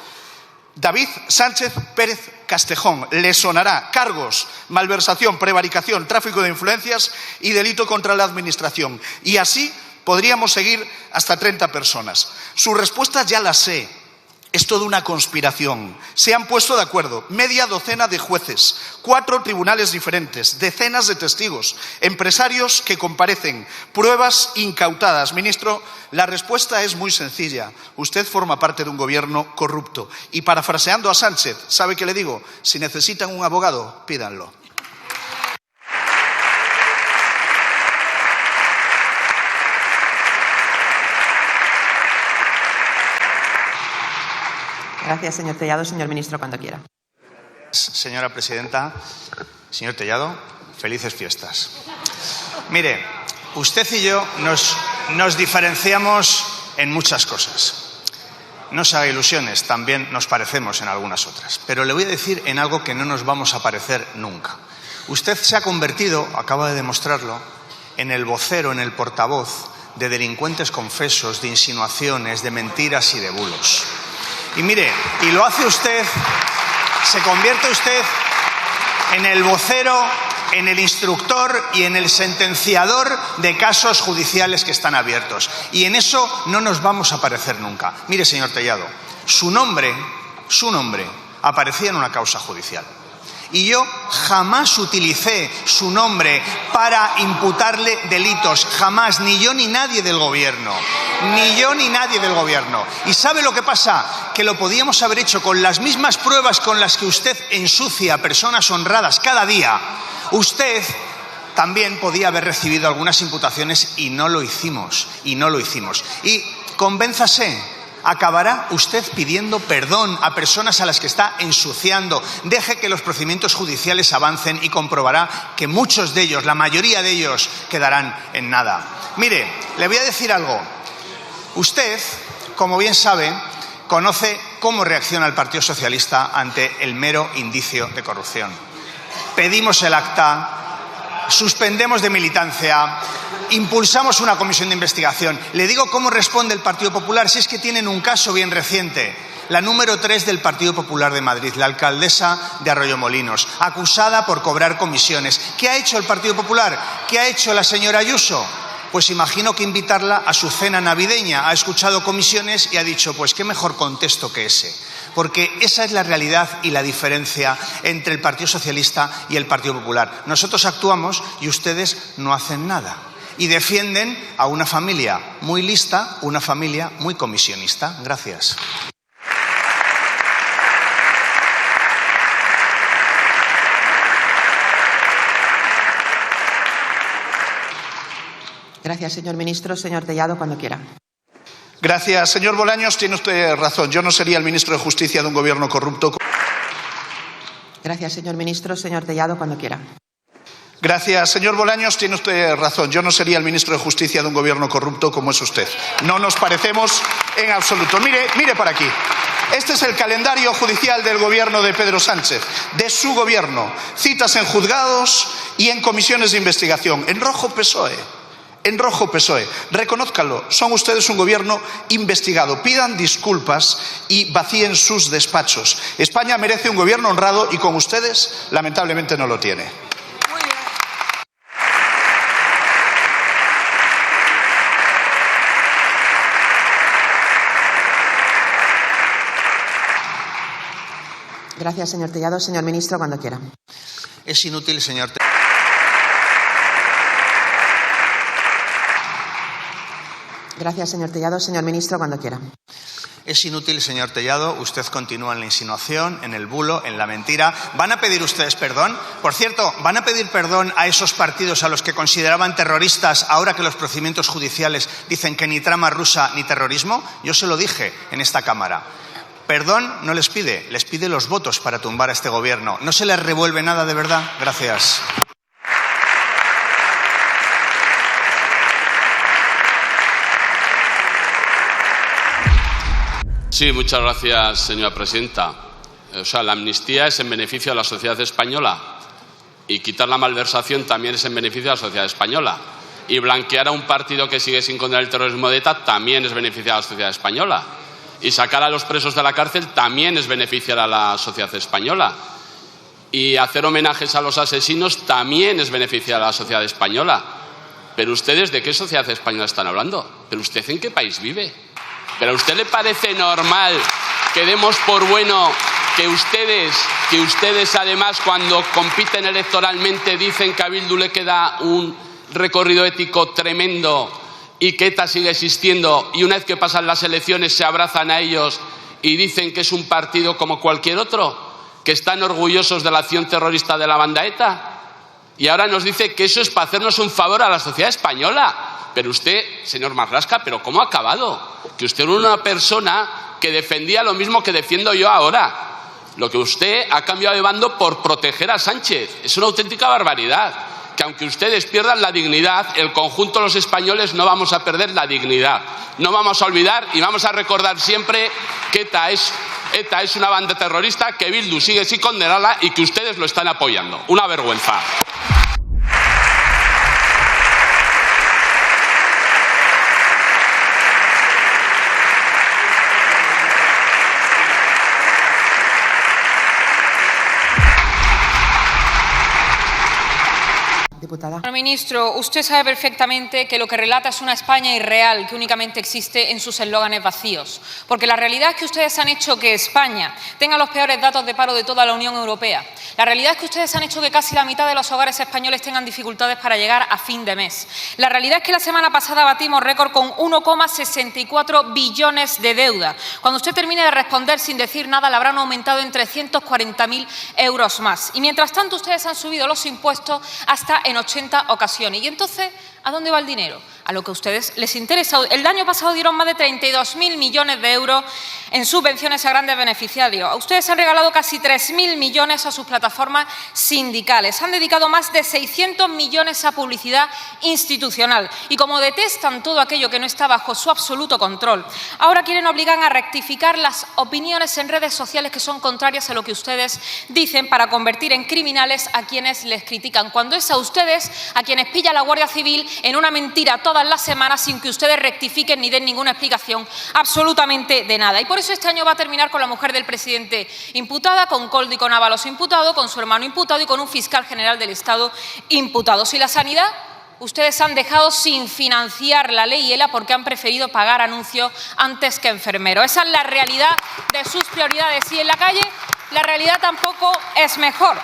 David Sánchez Pérez Castejón. Le sonará. Cargos: malversación, prevaricación, tráfico de influencias y delito contra la administración. Y así podríamos seguir hasta 30 personas. Su respuesta ya la sé. Es toda una conspiración. Se han puesto de acuerdo media docena de jueces, 4 tribunales diferentes, decenas de testigos, empresarios que comparecen, pruebas incautadas. Ministro, la respuesta es muy sencilla. Usted forma parte de un gobierno corrupto. Y parafraseando a Sánchez, ¿sabe qué le digo? Si necesitan un abogado, pídanlo. Gracias, señor Tellado. Señor ministro, cuando quiera. Señora presidenta, señor Tellado, felices fiestas. Mire, usted y yo nos diferenciamos en muchas cosas. No se haga ilusiones, también nos parecemos en algunas otras. Pero le voy a decir en algo que no nos vamos a parecer nunca. Usted se ha convertido, acaba de demostrarlo, en el vocero, en el portavoz de delincuentes confesos, de insinuaciones, de mentiras y de bulos. Y mire, y lo hace usted, se convierte usted en el vocero, en el instructor y en el sentenciador de casos judiciales que están abiertos. Y en eso no nos vamos a parecer nunca. Mire, señor Tellado, su nombre aparecía en una causa judicial. Y yo jamás utilicé su nombre para imputarle delitos, jamás, ni yo ni nadie del gobierno, ni yo ni nadie del gobierno. ¿Y sabe lo que pasa? Que lo podíamos haber hecho con las mismas pruebas con las que usted ensucia a personas honradas cada día. Usted también podía haber recibido algunas imputaciones y no lo hicimos, Y convénzase. Acabará usted pidiendo perdón a personas a las que está ensuciando. Deje que los procedimientos judiciales avancen y comprobará que muchos de ellos, la mayoría de ellos, quedarán en nada. Mire, le voy a decir algo. Usted, como bien sabe, conoce cómo reacciona el Partido Socialista ante el mero indicio de corrupción. Pedimos el acta, suspendemos de militancia, impulsamos una comisión de investigación. Le digo cómo responde el Partido Popular, si es que tienen un caso bien reciente. La número 3 del Partido Popular de Madrid, la alcaldesa de Arroyomolinos, acusada por cobrar comisiones. ¿Qué ha hecho el Partido Popular? ¿Qué ha hecho la señora Ayuso? Pues imagino que invitarla a su cena navideña. Ha escuchado comisiones y ha dicho, pues qué mejor contexto que ese. Porque esa es la realidad y la diferencia entre el Partido Socialista y el Partido Popular. Nosotros actuamos y ustedes no hacen nada. y defienden a una familia muy lista, una familia muy comisionista. Gracias. Gracias, señor ministro. Señor Tellado, cuando quiera. Gracias. Señor Bolaños, tiene usted razón. Yo no sería el ministro de Justicia de un gobierno corrupto. Gracias, señor ministro. Señor Tellado, cuando quiera. Gracias. Señor Bolaños, tiene usted razón. Yo no sería el ministro de Justicia de un gobierno corrupto como es usted. No nos parecemos en absoluto. Mire para aquí. Este es el calendario judicial del gobierno de Pedro Sánchez, de su gobierno. Citas en juzgados y en comisiones de investigación. En rojo PSOE. En rojo PSOE. Reconózcanlo, son ustedes un gobierno investigado. Pidan disculpas y vacíen sus despachos. España merece un gobierno honrado y con ustedes, lamentablemente, no lo tiene. Gracias, señor Tellado. Señor ministro, cuando quiera. Es inútil, señor Tellado. Gracias, señor Tellado. Señor ministro, cuando quiera. Es inútil, señor Tellado. Usted continúa en la insinuación, en el bulo, en la mentira. ¿Van a pedir ustedes perdón? Por cierto, ¿van a pedir perdón a esos partidos a los que consideraban terroristas ahora que los procedimientos judiciales dicen que ni trama rusa ni terrorismo? Yo se lo dije en esta Cámara. Perdón no les pide los votos para tumbar a este gobierno. ¿No se les revuelve nada de verdad? Gracias. Sí, muchas gracias, señora presidenta. La amnistía es en beneficio de la sociedad española y quitar la malversación también es en beneficio de la sociedad española. Y blanquear a un partido que sigue sin condenar el terrorismo de ETA también es beneficiar a la sociedad española. Y sacar a los presos de la cárcel también es beneficiar a la sociedad española. Y hacer homenajes a los asesinos también es beneficiar a la sociedad española. Pero ustedes, ¿de qué sociedad española están hablando? ¿Pero usted en qué país vive? ¿Pero a usted le parece normal que demos por bueno que ustedes además cuando compiten electoralmente dicen que a Bildu le queda un recorrido ético tremendo y que ETA sigue existiendo y una vez que pasan las elecciones se abrazan a ellos y dicen que es un partido como cualquier otro, que están orgullosos de la acción terrorista de la banda ETA? Y ahora nos dice que eso es para hacernos un favor a la sociedad española. Pero usted, señor Marlaska, ¿pero cómo ha acabado? Que usted era una persona que defendía lo mismo que defiendo yo ahora. Lo que usted ha cambiado de bando por proteger a Sánchez. Es una auténtica barbaridad. Que aunque ustedes pierdan la dignidad, el conjunto de los españoles no vamos a perder la dignidad. No vamos a olvidar y vamos a recordar siempre que ETA es una banda terrorista, que Bildu sigue sin condenarla y que ustedes lo están apoyando. Una vergüenza. Diputada. Señor ministro, usted sabe perfectamente que lo que relata es una España irreal que únicamente existe en sus eslóganes vacíos. Porque la realidad es que ustedes han hecho que España tenga los peores datos de paro de toda la Unión Europea. La realidad es que ustedes han hecho que casi la mitad de los hogares españoles tengan dificultades para llegar a fin de mes. La realidad es que la semana pasada batimos récord con 1,64 billones de deuda. Cuando usted termine de responder sin decir nada, la habrán aumentado en 340.000 euros más. Y mientras tanto, ustedes han subido los impuestos hasta en 80 ocasiones. Y entonces, ¿a dónde va el dinero? A lo que a ustedes les interesa. El año pasado dieron más de 32.000 millones de euros en subvenciones a grandes beneficiarios. Ustedes han regalado casi 3.000 millones a sus plataformas sindicales. Han dedicado más de 600 millones a publicidad institucional. Y como detestan todo aquello que no está bajo su absoluto control, ahora quieren obligar a rectificar las opiniones en redes sociales que son contrarias a lo que ustedes dicen para convertir en criminales a quienes les critican. Cuando es a ustedes a quienes pilla la Guardia Civil en una mentira todas las semanas sin que ustedes rectifiquen ni den ninguna explicación absolutamente de nada. Y por eso este año va a terminar con la mujer del presidente imputada, con Koldo y con Ábalos imputado, con su hermano imputado y con un fiscal general del Estado imputado. Si la sanidad, ustedes han dejado sin financiar la ley ELA porque han preferido pagar anuncios antes que enfermeros. Esa es la realidad de sus prioridades. Y en la calle la realidad tampoco es mejor.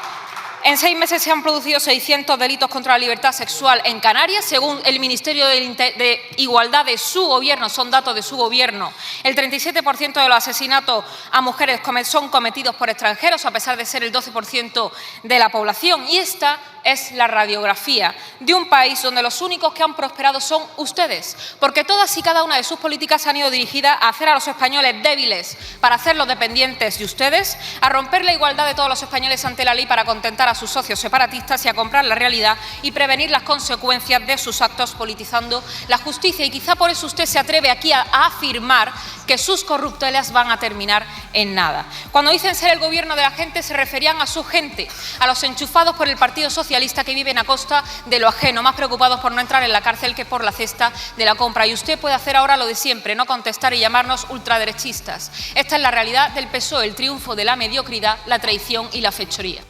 En 6 meses se han producido 600 delitos contra la libertad sexual en Canarias, según el Ministerio de Igualdad de su gobierno, son datos de su gobierno. El 37% de los asesinatos a mujeres son cometidos por extranjeros, a pesar de ser el 12% de la población. Y esta es la radiografía de un país donde los únicos que han prosperado son ustedes, porque todas y cada una de sus políticas han ido dirigidas a hacer a los españoles débiles para hacerlos dependientes de ustedes, a romper la igualdad de todos los españoles ante la ley para contentar a sus socios separatistas y a comprar la realidad y prevenir las consecuencias de sus actos politizando la justicia. Y quizá por eso usted se atreve aquí a afirmar que sus corruptelas van a terminar en nada. Cuando dicen ser el gobierno de la gente, se referían a su gente, a los enchufados por el Partido Socialista que viven a costa de lo ajeno, más preocupados por no entrar en la cárcel que por la cesta de la compra. Y usted puede hacer ahora lo de siempre, no contestar y llamarnos ultraderechistas. Esta es la realidad del PSOE, el triunfo de la mediocridad, la traición y la fechoría.